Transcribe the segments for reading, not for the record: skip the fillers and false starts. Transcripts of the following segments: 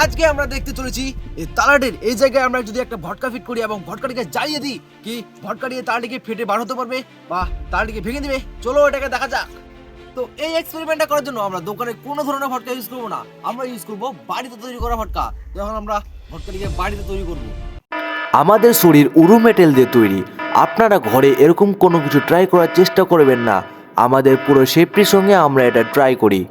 আজকে আমরা দেখতে চলেছি এই তালাটির এই জায়গায় আমরা যদি একটা ভটকা ফিট করি এবং ভটকাটিকে জ্বালিয়ে দিই, কি ভটকা দিয়ে তালাটিকে ফেটে বার হতে পারবে বা তালাটিকে ভেঙে দিবে। চলো এটাকে দেখা যাক। তো এই এক্সপেরিমেন্টটা করার জন্য আমরা দোকানে কোনো ধরনের ভটকা ইউজ করবো না, আমরা ইউজ করবো বাড়িতে তৈরি করা ভটকা। যখন আমরা ভটকাটিকে বাড়িতে তৈরি করবো, আমাদের শরীর উরু মেটেল দিয়ে তৈরি। আপনারা ঘরে এরকম কোনো কিছু ট্রাই করার চেষ্টা করবেন না। আমাদের পুরো সেফটির সঙ্গে আমরা এটা ট্রাই করি।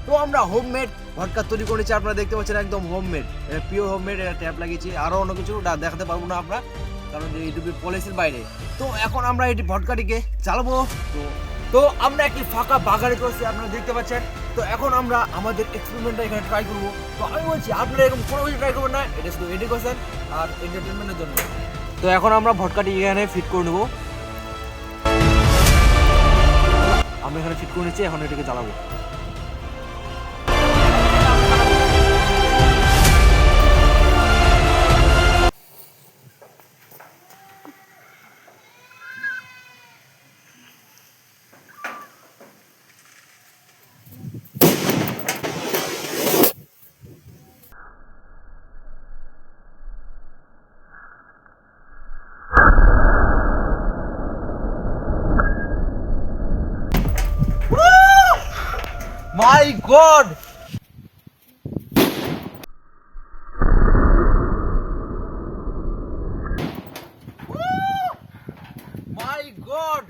তো আমরা হোমমেড ভটকা তৈরি করেছি। আপনারা দেখতে পাচ্ছেন একদম হোমমেড, এটা পিওর হোমমেড। এটা ট্যাপ লাগিয়েছি, আরো অন্য কিছু দেখাতে পারবো না আমরা, কারণ ইউটিউবে পলিসির বাইরে। তো এখন আমরা এটি ভটকাটিকে চালাবো। তো তো আমরা একটি ফাঁকা বাগানে করছি, আপনারা দেখতে পাচ্ছেন। তো এখন আমরা আমাদের এক্সপেরিমেন্টটা এখানে ট্রাই করবো। তো আমি বলছি আপনারা এরকম কোনো কিছু ট্রাই করবেন না, এটা শুধু এডুকেশন আর এন্টারটেনমেন্টের জন্য। তো এখন আমরা ভটকাটি এখানে ফিট করে নেবো। আমি এখানে ফিট করে নিচ্ছি, এখন এটাকে চালাবো। My God! My God!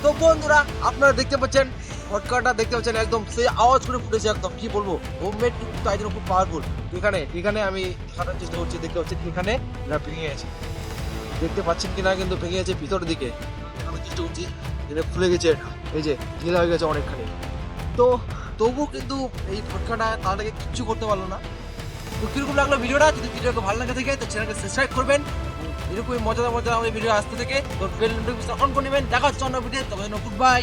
তো বন্ধুরা, আপনারা দেখতে পাচ্ছেন ভটকাটা, দেখতে পাচ্ছেন একদম সেই আওয়াজ করে ফুটেছে একদম। কি বলবো, হোমমেড কিন্তু তাই জন্য খুব পাওয়ারফুল। এখানে এখানে আমি দেখানোর চেষ্টা করছি, দেখতে পাচ্ছেন এখানে এটা ভেঙে গেছে। দেখতে পাচ্ছেন কিনা, কিন্তু ভেঙে গেছে ভিতরের দিকে। দেখানোর চেষ্টা করছি, এটা খুলে গেছে, এটা এই যে ঢিলা হয়ে গেছে অনেকখানি। তো তবু কিন্তু এই ভটকাটা তাদেরকে কিচ্ছু করতে পারলো না। তো কিরকম লাগলো ভিডিওটা? যদি ভিডিওকে ভালো লাগে থাকে তো চ্যানেলকে সাবস্ক্রাইব করবেন। এরকমই মজাদার মজাদার আমাদের ভিডিও আসতে থেকে তো বেল নোটিফিকেশন অন করে নেবেন। দেখা হচ্ছে অন্য ভিডিও, তবে গুড বাই।